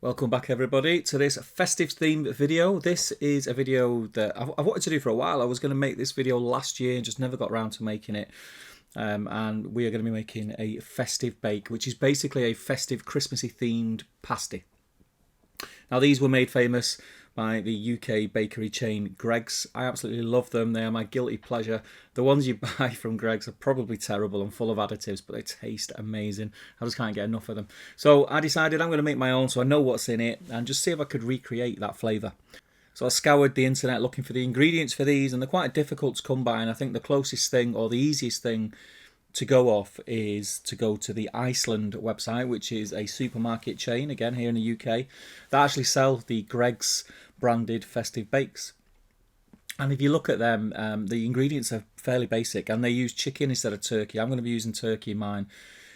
Welcome back everybody to this festive themed video. This is a video that I've wanted to do for a while. I was going to make this video last year and just never got around to making it. And we are going to be making a festive bake, which is basically a festive Christmassy themed pasty. Now these were made famous by the UK bakery chain Greggs. I absolutely love them. They are my guilty pleasure. The ones you buy from Greggs are probably terrible and full of additives, but they taste amazing. I just can't get enough of them. So I decided I'm going to make my own so I know what's in it and just see if I could recreate that flavour. So I scoured the internet looking for the ingredients for these, and they're quite difficult to come by, and I think the closest thing or the easiest thing to go off is to go to the Iceland website, which is a supermarket chain, again here in the UK, that actually sell the Greggs branded festive bakes. And if you look at them, the ingredients are fairly basic, and they use chicken instead of turkey. I'm going to be using turkey in mine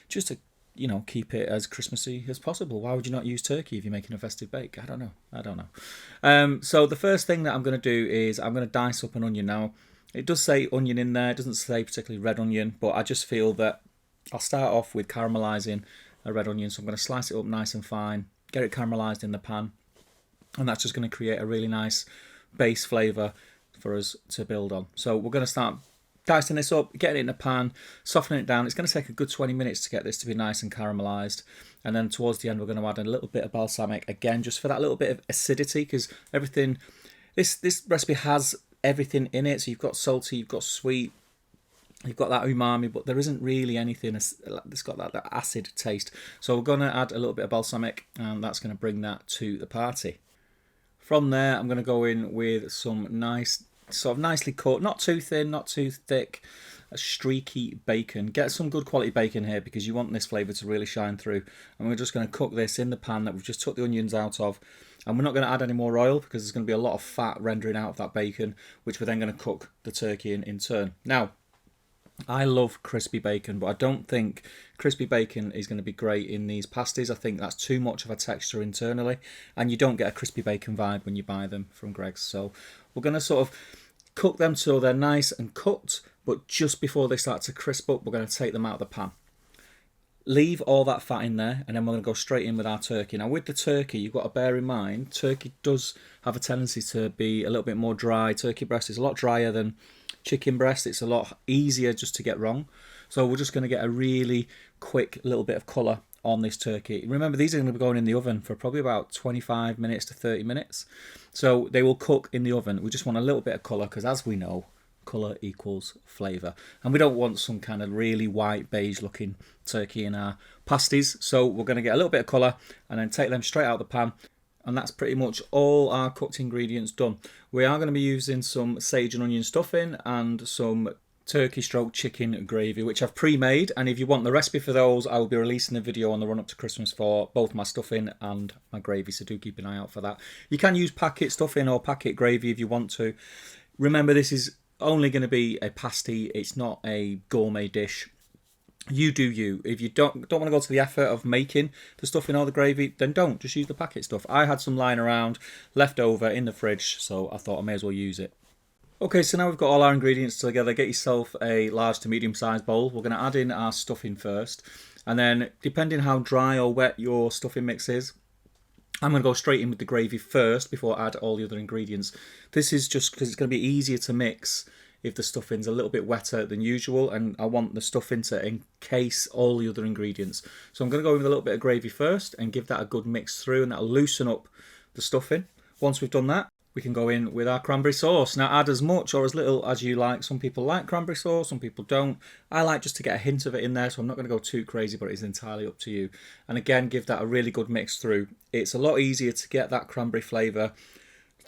just to, you know, keep it as Christmassy as possible. Why would you not use turkey if you're making a festive bake? I don't know. So the first thing that I'm going to do is I'm going to dice up an onion. Now it does say onion in there, it doesn't say particularly red onion, but I just feel that I'll start off with caramelising a red onion. So I'm going to slice it up nice and fine, get it caramelised in the pan, and that's just going to create a really nice base flavour for us to build on. So we're going to start dicing this up, getting it in a pan, softening it down. It's going to take a good 20 minutes to get this to be nice and caramelised. And then towards the end, we're going to add a little bit of balsamic, again, just for that little bit of acidity, because everything, this recipe has everything in it. So you've got salty, you've got sweet, you've got that umami, but there isn't really anything that's got that acid taste. So we're going to add a little bit of balsamic, and that's going to bring that to the party. From there, I'm going to go in with some nice, sort of nicely cut, not too thin, not too thick, a streaky bacon. Get some good quality bacon here because you want this flavour to really shine through. And we're just going to cook this in the pan that we've just took the onions out of. And we're not going to add any more oil because there's going to be a lot of fat rendering out of that bacon, which we're then going to cook the turkey in turn. Now, I love crispy bacon, but I don't think crispy bacon is going to be great in these pasties. I think that's too much of a texture internally, and you don't get a crispy bacon vibe when you buy them from Greggs. So we're going to sort of cook them till they're nice and cooked, but just before they start to crisp up, we're going to take them out of the pan. Leave all that fat in there, and then we're going to go straight in with our turkey. Now with the turkey, you've got to bear in mind, turkey does have a tendency to be a little bit more dry. Turkey breast is a lot drier than chicken breast. It's a lot easier just to get wrong. So we're just going to get a really quick little bit of colour on this turkey. Remember, these are going to be going in the oven for probably about 25 minutes to 30 minutes. So they will cook in the oven. We just want a little bit of colour because, as we know, colour equals flavour. And we don't want some kind of really white beige looking turkey in our pasties. So we're going to get a little bit of colour and then take them straight out of the pan. And that's pretty much all our cooked ingredients done. We are going to be using some sage and onion stuffing and some turkey stroke chicken gravy, which I've pre-made. And if you want the recipe for those, I will be releasing a video on the run up to Christmas for both my stuffing and my gravy, so do keep an eye out for that. You can use packet stuffing or packet gravy if you want to. Remember, this is only going to be a pasty. It's not a gourmet dish. You do you. If you don't want to go to the effort of making the stuffing or the gravy, then don't. Just use the packet stuff. I had some lying around, left over in the fridge, so I thought I may as well use it. Okay, so now we've got all our ingredients together. Get yourself a large to medium sized bowl. We're going to add in our stuffing first. And then, depending how dry or wet your stuffing mix is, I'm going to go straight in with the gravy first before I add all the other ingredients. This is just because it's going to be easier to mix if the stuffing's a little bit wetter than usual, and I want the stuffing to encase all the other ingredients. So I'm going to go with a little bit of gravy first and give that a good mix through, and that'll loosen up the stuffing. Once we've done that, we can go in with our cranberry sauce. Now add as much or as little as you like. Some people like cranberry sauce, some people don't. I like just to get a hint of it in there, so I'm not going to go too crazy, but it's entirely up to you. And again, give that a really good mix through. It's a lot easier to get that cranberry flavour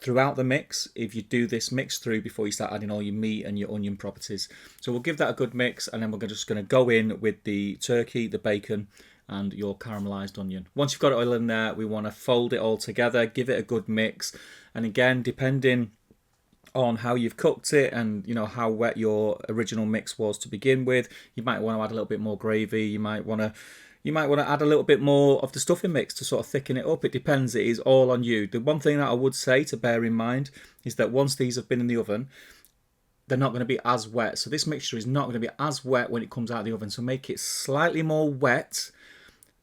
throughout the mix if you do this mix through before you start adding all your meat and your onion properties. So we'll give that a good mix, and then we're just going to go in with the turkey, the bacon, and your caramelised onion. Once you've got it all in there, we want to fold it all together, give it a good mix. And again, depending on how you've cooked it and you know how wet your original mix was to begin with, you might want to add a little bit more gravy. You might want to add a little bit more of the stuffing mix to sort of thicken it up. It depends. It is all on you. The one thing that I would say to bear in mind is that once these have been in the oven, they're not going to be as wet. So this mixture is not going to be as wet when it comes out of the oven. So make it slightly more wet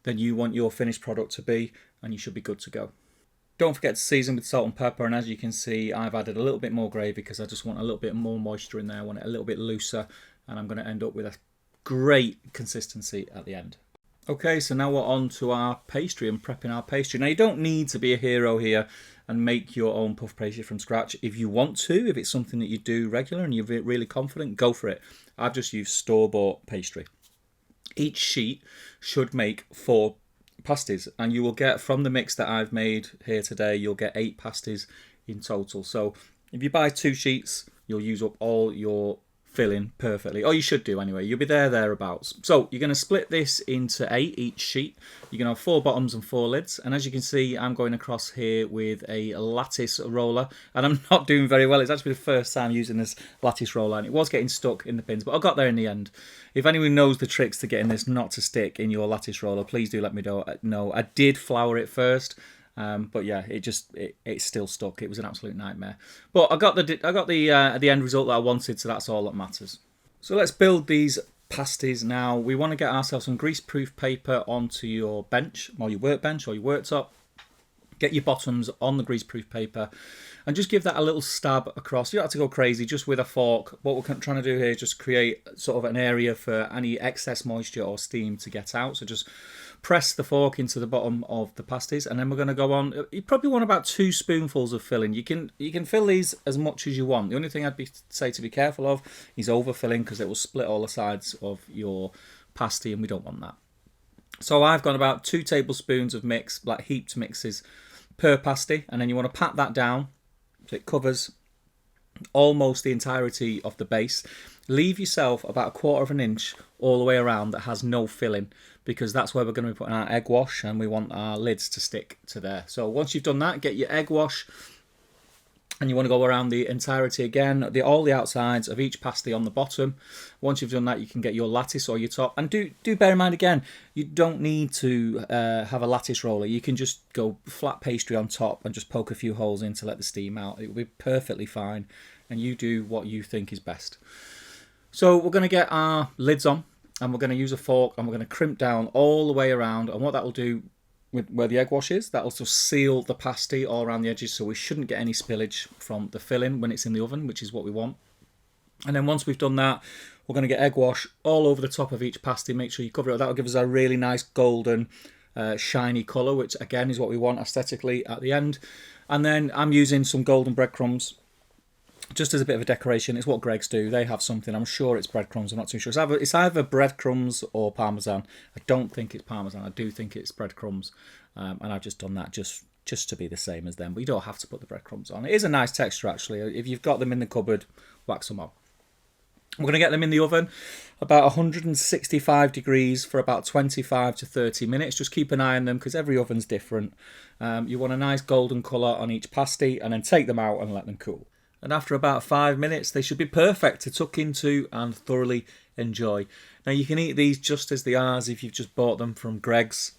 than you want your finished product to be. and you should be good to go. Don't forget to season with salt and pepper, and as you can see, I've added a little bit more gravy because I just want a little bit more moisture in there. I want it a little bit looser, and I'm going to end up with a great consistency at the end. Okay, so now we're on to our pastry and prepping our pastry. Now, you don't need to be a hero here and make your own puff pastry from scratch. If you want to, if it's something that you do regular and you're really confident, go for it. I've just used store-bought pastry. Each sheet should make 4 pasties, and you will get, from the mix that I've made here today, you'll get 8 pasties in total. So if you buy 2 sheets, you'll use up all your filling perfectly, or you should do anyway. You'll be thereabouts. So you're going to split this into 8 each sheet. You're going to have 4 bottoms and 4 lids, and as you can see, I'm going across here with a lattice roller, and I'm not doing very well. It's actually the first time using this lattice roller, and it was getting stuck in the pins, but I got there in the end. If anyone knows the tricks to getting this not to stick in your lattice roller, please do let me know. I did flour it first, but yeah, it still stuck. It was an absolute nightmare. But I got the end result that I wanted, so that's all that matters. So let's build these pasties now. We want to get ourselves some greaseproof paper onto your bench, or your workbench, or your worktop. Get your bottoms on the greaseproof paper and just give that a little stab across. You don't have to go crazy, just with a fork. What we're trying to do here is just create sort of an area for any excess moisture or steam to get out. So just press the fork into the bottom of the pasties, and then we're going to go on. You probably want about 2 spoonfuls of filling. You can fill these as much as you want. The only thing I'd say to be careful of is overfilling, because it will split all the sides of your pasty, and we don't want that. So I've got about 2 tablespoons of mix, like heaped mixes, per pasty, and then you want to pat that down so it covers almost the entirety of the base. Leave yourself about 1/4 of an inch all the way around that has no filling, because that's where we're going to be putting our egg wash, and we want our lids to stick to there. So once you've done that, get your egg wash, and you want to go around the entirety again, all the outsides of each pasty on the bottom. Once you've done that, you can get your lattice or your top. And do bear in mind again, you don't need to have a lattice roller. You can just go flat pastry on top and just poke a few holes in to let the steam out. It will be perfectly fine, and you do what you think is best. So we're going to get our lids on, and we're going to use a fork, and we're going to crimp down all the way around. And what that will do, with where the egg wash is, that will just seal the pasty all around the edges, so we shouldn't get any spillage from the filling when it's in the oven, which is what we want. And then once we've done that, we're going to get egg wash all over the top of each pasty. Make sure you cover it. That will give us a really nice golden shiny colour, which again is what we want aesthetically at the end. And then I'm using some golden breadcrumbs just as a bit of a decoration. It's what Greggs do. They have something. I'm sure it's breadcrumbs. I'm not too sure. It's either breadcrumbs or parmesan. I don't think it's parmesan. I do think it's breadcrumbs. And I've just done that just to be the same as them. But you don't have to put the breadcrumbs on. It is a nice texture, actually. If you've got them in the cupboard, wax them on. We're going to get them in the oven about 165 degrees for about 25 to 30 minutes. Just keep an eye on them, because every oven's different. You want a nice golden colour on each pasty, and then take them out and let them cool. And after about 5 minutes, they should be perfect to tuck into and thoroughly enjoy. Now, you can eat these just as they are, as if you've just bought them from Greggs.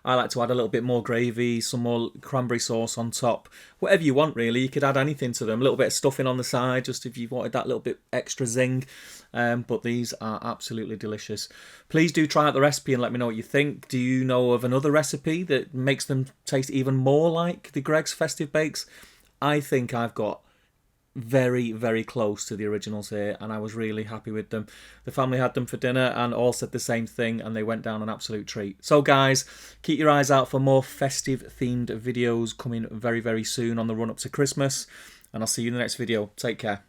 I like to add a little bit more gravy, some more cranberry sauce on top. Whatever you want, really. You could add anything to them. A little bit of stuffing on the side, just if you wanted that little bit extra zing. But these are absolutely delicious. Please do try out the recipe and let me know what you think. Do you know of another recipe that makes them taste even more like the Greggs Festive Bakes? I think I've got very, very close to the originals here, and I was really happy with them. The family had them for dinner and all said the same thing, and they went down an absolute treat. So guys, keep your eyes out for more festive themed videos coming very, very soon on the run up to Christmas, and I'll see you in the next video. Take care.